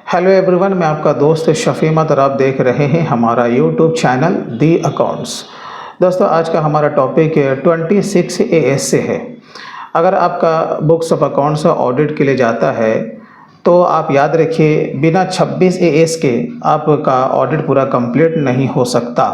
Hello everyone, मैं आपका दोस्त शफीमत और आप देख रहे हैं हमारा यूट्यूब चैनल दी अकाउंट्स। दोस्तों, आज का हमारा टॉपिक 26 AS से है। अगर आपका बुक्स ऑफ अकाउंट्स ऑडिट के लिए जाता है तो आप याद रखिए, बिना 26 AS के आपका ऑडिट पूरा कंप्लीट नहीं हो सकता।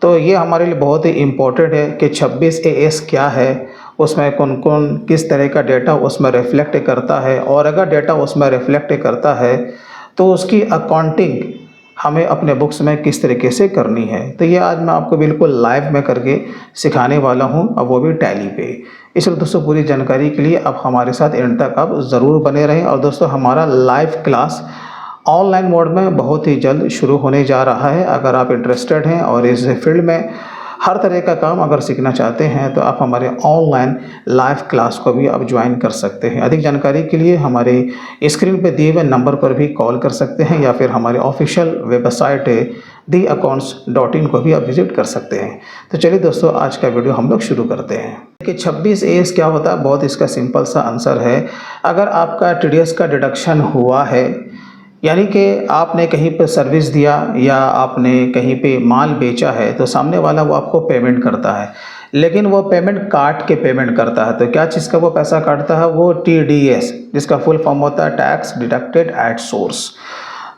तो ये हमारे लिए बहुत ही इम्पोर्टेंट है कि 26 AS क्या है, उसमें कौन कौन किस तरह का डेटा उसमें रिफ्लेक्ट करता है, और अगर डेटा उसमें रिफ्लेक्ट करता है तो उसकी अकाउंटिंग हमें अपने बुक्स में किस तरीके से करनी है। तो ये आज मैं आपको बिल्कुल लाइव में करके सिखाने वाला हूँ, अब वो भी टैली पे। इसलिए दोस्तों, पूरी जानकारी के लिए आप हमारे साथ एंड तक आप ज़रूर बने रहें। और दोस्तों, हमारा लाइव क्लास ऑनलाइन मोड में बहुत ही जल्द शुरू होने जा रहा है। अगर आप इंटरेस्टेड हैं और इस फील्ड में हर तरह का काम अगर सीखना चाहते हैं तो आप हमारे ऑनलाइन लाइव क्लास को भी आप ज्वाइन कर सकते हैं। अधिक जानकारी के लिए हमारे स्क्रीन पर दिए हुए नंबर पर भी कॉल कर सकते हैं, या फिर हमारे ऑफिशियल वेबसाइट theaccounts.in को भी आप विजिट कर सकते हैं। तो चलिए दोस्तों, आज का वीडियो हम लोग शुरू करते हैं कि 26 AS क्या होता है। बहुत इसका सिंपल सा आंसर है, अगर आपका TDS का डिडक्शन हुआ है, यानी कि आपने कहीं पर सर्विस दिया या आपने कहीं पे माल बेचा है, तो सामने वाला वो आपको पेमेंट करता है, लेकिन वो पेमेंट काट के पेमेंट करता है। तो क्या चीज़ का वो पैसा काटता है? वो TDS, जिसका फुल फॉर्म होता है टैक्स डिडक्टेड एट सोर्स।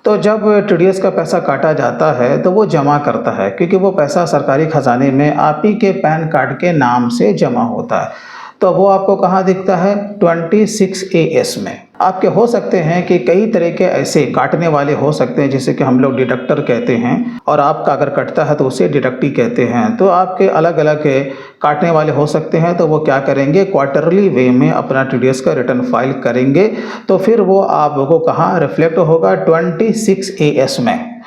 तो जब TDS का पैसा काटा जाता है तो वो जमा करता है, क्योंकि वो पैसा सरकारी खजाने में आप ही के पैन कार्ड के नाम से जमा होता है। तो वो आपको कहाँ दिखता है? 26 AS में। आपके हो सकते हैं कि कई तरह के ऐसे काटने वाले हो सकते हैं, जिसे कि हम लोग डिडक्टर कहते हैं, और आपका अगर कटता है तो उसे डिडक्टी कहते हैं। तो आपके अलग अलग काटने वाले हो सकते हैं। तो वो क्या करेंगे? क्वार्टरली वे में अपना TDS का रिटर्न फाइल करेंगे। तो फिर वो आपको कहाँ रिफ्लेक्ट होगा? 26 AS में।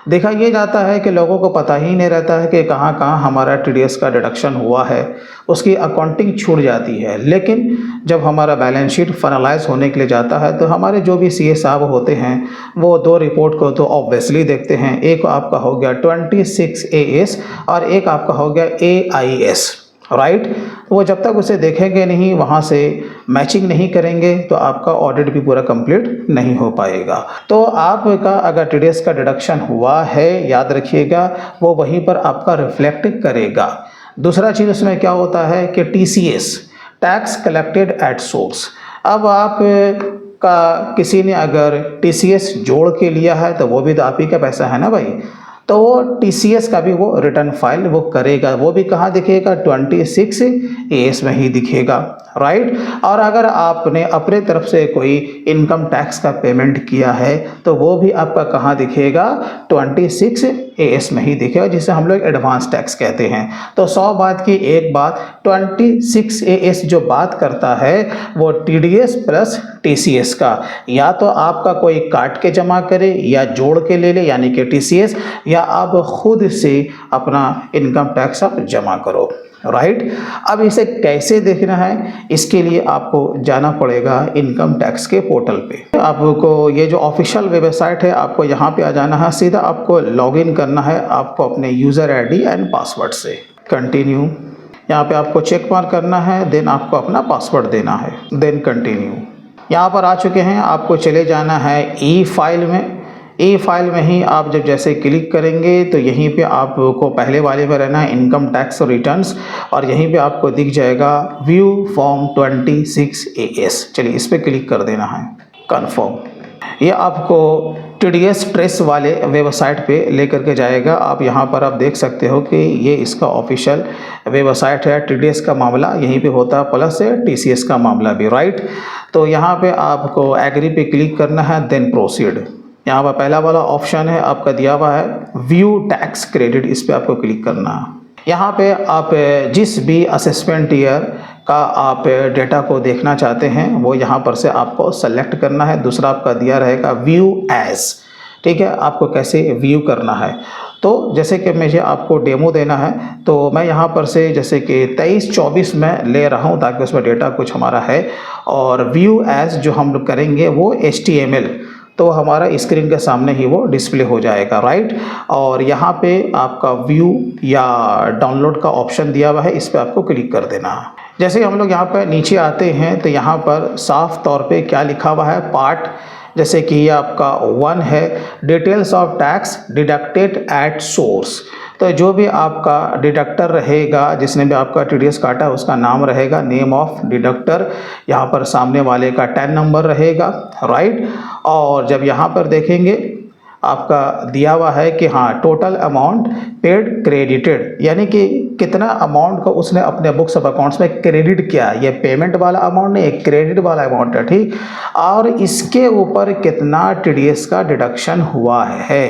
देखा ये जाता है कि लोगों को पता ही नहीं रहता है कि कहाँ कहाँ हमारा TDS का डिडक्शन हुआ है, उसकी अकाउंटिंग छूट जाती है। लेकिन जब हमारा बैलेंस शीट फाइनलाइज होने के लिए जाता है तो हमारे जो भी CA साहब होते हैं वो दो रिपोर्ट को तो ऑब्वियसली देखते हैं। एक आपका हो गया 26 AS और एक आपका हो गया AIS, राइट। वो जब तक उसे देखेंगे नहीं, वहाँ से मैचिंग नहीं करेंगे, तो आपका ऑडिट भी पूरा कंप्लीट नहीं हो पाएगा। तो आपका अगर TDS का डिडक्शन हुआ है, याद रखिएगा, वो वहीं पर आपका रिफ्लेक्ट करेगा। दूसरा चीज़ उसमें क्या होता है कि TCS, tax collected at source. अब आप का किसी ने अगर TCS जोड़ के लिया है तो वो भी तो आप ही का पैसा है ना भाई। तो वो TCS का भी वो रिटर्न फाइल वो करेगा। वो भी कहाँ दिखेगा? 26 AS में ही दिखेगा, राइट। और अगर आपने अपने तरफ से कोई इनकम टैक्स का पेमेंट किया है तो वो भी आपका कहाँ दिखेगा? 26 AS में ही दिखेगा, जिसे हम लोग एडवांस टैक्स कहते हैं। तो 100 बात की एक बात, 26 AS जो बात करता है वो TDS प्लस TCS का, या तो आपका कोई काट के जमा करे या जोड़ के ले ले, यानी कि TCS, या आप खुद से अपना इनकम टैक्स आप जमा करो, राइट। अब इसे कैसे देखना है, इसके लिए आपको जाना पड़ेगा इनकम टैक्स के पोर्टल पे। आपको ये जो ऑफिशियल वेबसाइट है, आपको यहाँ पे आ जाना है, सीधा आपको लॉगिन करना है आपको अपने यूज़र ID एंड पासवर्ड से। कंटिन्यू, यहाँ पे आपको चेक मार्क करना है, देन आपको अपना पासवर्ड देना है, देन कंटिन्यू। यहाँ पर आ चुके हैं, आपको चले जाना है ई फाइल में। ई फाइल में ही आप जब जैसे क्लिक करेंगे तो यहीं पे आपको पहले वाले में रहना है इनकम टैक्स रिटर्न्स, और यहीं पे आपको दिख जाएगा व्यू फॉर्म 26 AS। चलिए इस पर क्लिक कर देना है, कंफर्म। ये आपको TDS ट्रेस वाले वेबसाइट पे लेकर के जाएगा। आप यहाँ पर आप देख सकते हो कि ये इसका ऑफिशियल वेबसाइट है। TDS का मामला यहीं पे होता है, प्लस TCS का मामला भी, राइट। तो यहाँ पे आपको एग्री पे क्लिक करना है, देन प्रोसीड। यहाँ पर पहला वाला ऑप्शन है आपका दिया हुआ है व्यू टैक्स क्रेडिट, इस पर आपको क्लिक करना है। यहाँ पे आप जिस भी असेसमेंट ईयर का आप डेटा को देखना चाहते हैं वो यहाँ पर से आपको सेलेक्ट करना है। दूसरा आपका दिया रहेगा व्यू एज, ठीक है, आपको कैसे व्यू करना है। तो जैसे कि मुझे आपको डेमो देना है, तो मैं यहाँ पर से जैसे कि 23-24 में ले रहा हूँ, ताकि उसमें डेटा कुछ हमारा है। और व्यू एज जो हम लोग करेंगे वो HTML, तो हमारा स्क्रीन के सामने ही वो डिस्प्ले हो जाएगा, राइट। और यहाँ पे आपका व्यू या डाउनलोड का ऑप्शन दिया हुआ है, इस पर आपको क्लिक कर देना है। जैसे हम लोग यहाँ पर नीचे आते हैं तो यहाँ पर साफ तौर पे क्या लिखा हुआ है? पार्ट जैसे कि ये आपका 1 है, details of tax deducted at source. तो जो भी आपका डिडक्टर रहेगा, जिसने भी आपका टीडीएस काटा, उसका नाम रहेगा, नेम ऑफ डिडक्टर, यहाँ पर सामने वाले का 10 नंबर रहेगा, राइट। और जब यहाँ पर देखेंगे आपका दिया हुआ है कि हाँ टोटल अमाउंट पेड क्रेडिटेड, यानी कि कितना अमाउंट को उसने अपने बुक्स ऑफ अकाउंट्स में क्रेडिट किया। ये पेमेंट वाला अमाउंट नहीं, एक क्रेडिट वाला अमाउंट है, ठीक। और इसके ऊपर कितना टीडीएस का डिडक्शन हुआ है।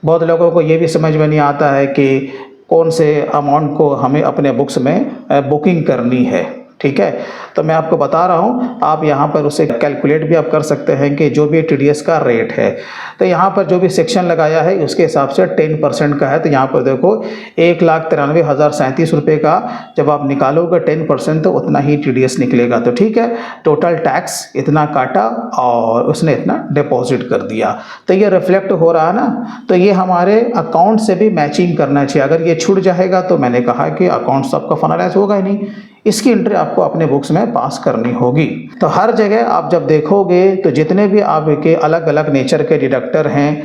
बहुत लोगों को ये भी समझ में नहीं आता है कि कौन से अमाउंट को हमें अपने बुक्स में बुकिंग करनी है, ठीक है। तो मैं आपको बता रहा हूँ, आप यहाँ पर उसे कैलकुलेट भी आप कर सकते हैं कि जो भी टीडीएस का रेट है। तो यहाँ पर जो भी सेक्शन लगाया है उसके हिसाब से 10% का है। तो यहाँ पर देखो 1,93,037 रुपये का जब आप निकालोगे 10% तो उतना ही टीडीएस निकलेगा। तो ठीक है, टोटल टैक्स इतना काटा और उसने इतना डिपॉजिट कर दिया। तो ये रिफ्लेक्ट हो रहा है ना, तो ये हमारे अकाउंट से भी मैचिंग करना चाहिए। अगर ये छूट जाएगा तो मैंने कहा कि अकाउंट सबका फाइनलाइज होगा ही नहीं, इसकी एंट्री आपको अपने बुक्स में पास करनी होगी। तो हर जगह आप जब देखोगे तो जितने भी आपके अलग अलग नेचर के डिडक्टर हैं,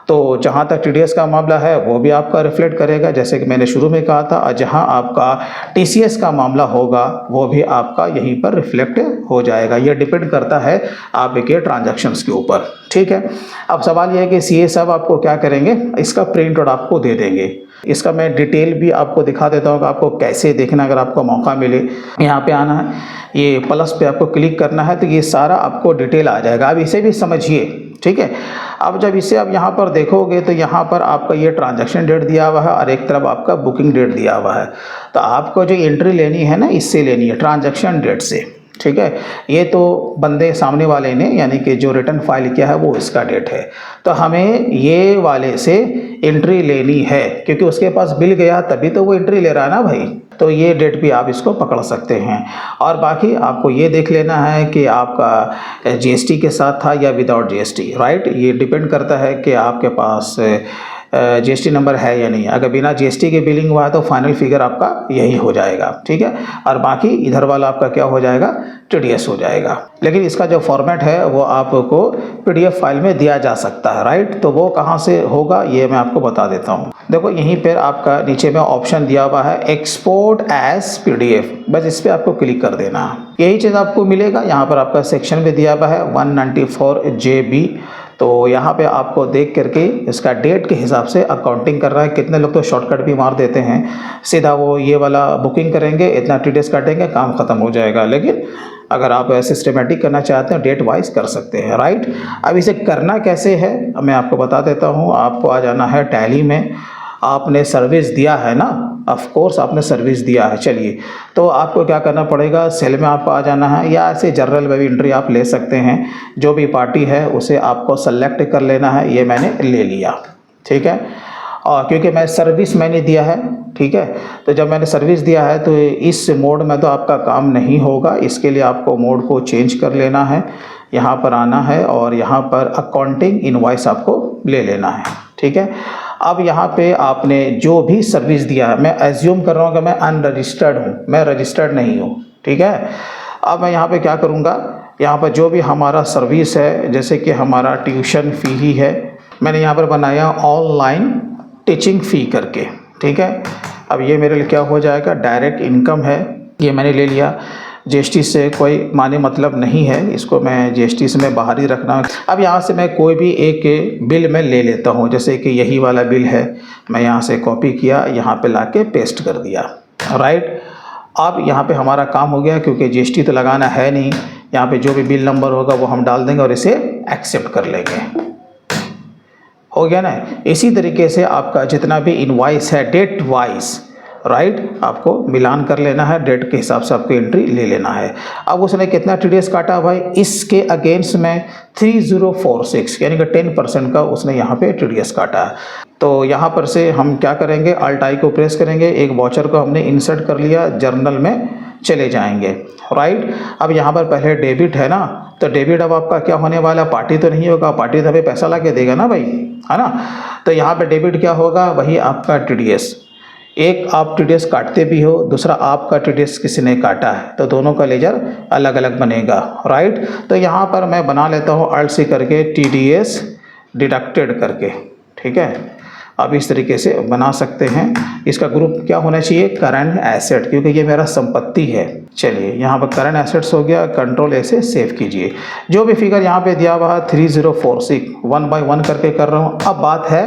तो जहाँ तक टीडीएस का मामला है वो भी आपका रिफ्लेक्ट करेगा, जैसे कि मैंने शुरू में कहा था। और जहाँ आपका टीसीएस का मामला होगा वो भी आपका यहीं पर रिफ्लेक्ट हो जाएगा। ये डिपेंड करता है आपके ट्रांजैक्शंस के ऊपर, ठीक है। अब सवाल यह है कि सीए साहब आपको क्या करेंगे, इसका प्रिंट आउट आपको दे देंगे। इसका मैं डिटेल भी आपको दिखा देता हूँ कि आपको कैसे देखना, अगर आपको मौका मिले। यहाँ पे आना है, ये प्लस पे आपको क्लिक करना है, तो ये सारा आपको डिटेल आ जाएगा। अब इसे भी समझिए, ठीक है। अब जब इसे आप यहाँ पर देखोगे तो यहाँ पर आपका ये ट्रांजैक्शन डेट दिया हुआ है और एक तरफ आपका बुकिंग डेट दिया हुआ है। तो आपको जो एंट्री लेनी है ना, इससे लेनी है, ट्रांजैक्शन डेट से, ठीक है। ये तो बंदे सामने वाले ने, यानी कि जो रिटर्न फाइल किया है वो इसका डेट है। तो हमें ये वाले से एंट्री लेनी है, क्योंकि उसके पास बिल गया तभी तो वो एंट्री ले रहा है ना भाई। तो ये डेट भी आप इसको पकड़ सकते हैं। और बाकी आपको ये देख लेना है कि आपका जीएसटी के साथ था या विदाउट जीएसटी, राइट। ये डिपेंड करता है कि आपके पास जीएसटी नंबर है या नहीं। अगर बिना जीएसटी के बिलिंग हुआ है तो फाइनल फिगर आपका यही हो जाएगा, ठीक है। और बाकी इधर वाला आपका क्या हो जाएगा, टीडीएस हो जाएगा। लेकिन इसका जो फॉर्मेट है वो आपको पीडीएफ फाइल में दिया जा सकता है, राइट। तो वो कहाँ से होगा ये मैं आपको बता देता हूँ। देखो यहीं पर आपका नीचे में ऑप्शन दिया हुआ है एक्सपोर्ट एज पीडीएफ, बस इस पर आपको क्लिक कर देना है। यही चीज़ आपको मिलेगा। यहाँ पर आपका सेक्शन भी दिया हुआ है 194 JB। तो यहाँ पे आपको देख करके इसका डेट के हिसाब से अकाउंटिंग कर रहा है। कितने लोग तो शॉर्टकट भी मार देते हैं, सीधा वो ये वाला बुकिंग करेंगे, इतना टीडीएस काटेंगे, काम खत्म हो जाएगा। लेकिन अगर आप सिस्टमेटिक करना चाहते हैं डेट वाइज कर सकते हैं, राइट। अब इसे करना कैसे है मैं आपको बता देता हूँ। आपको आ जाना है टैली में। आपने सर्विस दिया है ना, ऑफ कोर्स आपने सर्विस दिया है। चलिए, तो आपको क्या करना पड़ेगा, सेल में आपको आ जाना है, या ऐसे जनरल में भी एंट्री आप ले सकते हैं। जो भी पार्टी है उसे आपको सेलेक्ट कर लेना है। ये मैंने ले लिया, ठीक है। और क्योंकि मैं सर्विस मैंने दिया है, ठीक है। तो जब मैंने सर्विस दिया है तो इस मोड में तो आपका काम नहीं होगा। इसके लिए आपको मोड को चेंज कर लेना है। यहाँ पर आना है और यहाँ पर अकाउंटिंग इनवॉइस आपको ले लेना है, ठीक है। अब यहाँ पे आपने जो भी सर्विस दिया है, मैं एज्यूम कर रहा हूँ कि मैं अनरजिस्टर्ड हूँ, मैं रजिस्टर्ड नहीं हूँ, ठीक है। अब मैं यहाँ पे क्या करूँगा, यहाँ पर जो भी हमारा सर्विस है, जैसे कि हमारा ट्यूशन फ़ी ही है, मैंने यहाँ पर बनाया ऑनलाइन टीचिंग फ़ी करके, ठीक है। अब ये मेरे लिए क्या हो जाएगा, डायरेक्ट इनकम है, ये मैंने ले लिया। जीएसटी से कोई माने मतलब नहीं है, इसको मैं जीएसटी से मैं बाहर ही रखना। अब यहाँ से मैं कोई भी एक बिल में ले लेता हूँ, जैसे कि यही वाला बिल है, मैं यहाँ से कॉपी किया, यहाँ पे लाके पेस्ट कर दिया, राइट। अब यहाँ पे हमारा काम हो गया, क्योंकि जीएसटी तो लगाना है नहीं। यहाँ पे जो भी बिल नंबर होगा वो हम डाल देंगे और इसे एक्सेप्ट कर लेंगे, हो गया ना। इसी तरीके से आपका जितना भी इनवॉइस है डेट वाइज, राइट, आपको मिलान कर लेना है, डेट के हिसाब से आपको एंट्री ले लेना है। अब उसने कितना टीडीएस काटा भाई, इसके अगेंस्ट में 3046 यानी कि 10% का उसने यहाँ पे टीडीएस काटा है। तो यहाँ पर से हम क्या करेंगे, अल्ट आई को प्रेस करेंगे, एक वाउचर को हमने इंसर्ट कर लिया, जर्नल में चले जाएंगे, राइट। अब यहाँ पर पहले डेबिट है ना, तो डेबिट अब आपका क्या होने वाला, पार्टी तो नहीं होगा, पार्टी तो हमें पैसा ला के देगा ना भाई, है ना। तो यहाँ पे डेबिट क्या होगा, वही आपका टीडीएस। एक आप टीडीएस काटते भी हो, दूसरा आपका टीडीएस किसी ने काटा है, तो दोनों का लेजर अलग अलग बनेगा, राइट। तो यहाँ पर मैं बना लेता हूँ अल्ट सी करके टीडीएस डिडक्टेड करके, ठीक है। आप इस तरीके से बना सकते हैं। इसका ग्रुप क्या होना चाहिए, करंट एसेट, क्योंकि ये मेरा संपत्ति है। चलिए यहाँ पर करंट एसेट्स हो गया, कंट्रोल ए से सेव कीजिए। जो भी फिगर यहाँ पे दिया हुआ है 3046 1 बाय 1 करके कर रहा हूँ। अब बात है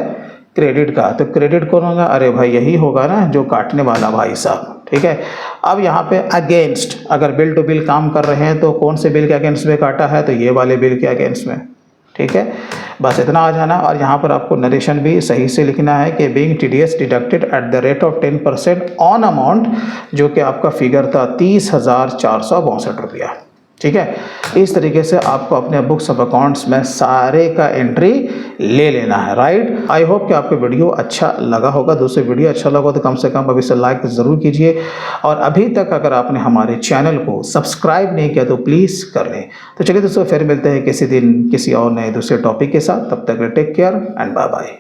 क्रेडिट का, तो क्रेडिट कौन होगा, अरे भाई यही होगा ना जो काटने वाला भाई साहब, ठीक है। अब यहाँ पे अगेंस्ट, अगर बिल टू बिल काम कर रहे हैं तो कौन से बिल के अगेंस्ट में काटा है, तो ये वाले बिल के अगेंस्ट में, ठीक है। बस इतना आ जाना। और यहाँ पर आपको नरेशन भी सही से लिखना है कि being TDS deducted at the rate of 10% on amount, जो कि आपका फिगर था 30,462 रुपया, ठीक है। इस तरीके से आपको अपने बुक्स ऑफ अकाउंट्स में सारे का एंट्री ले लेना है, राइट। आई होप कि आपको वीडियो अच्छा लगा होगा। दोस्तों वीडियो अच्छा लगा तो कम से कम अभी से लाइक ज़रूर कीजिए, और अभी तक अगर आपने हमारे चैनल को सब्सक्राइब नहीं किया तो प्लीज़ कर लें। तो चलिए दोस्तों, फिर मिलते हैं किसी दिन किसी और नए दूसरे टॉपिक के साथ। तब तक take care and bye bye.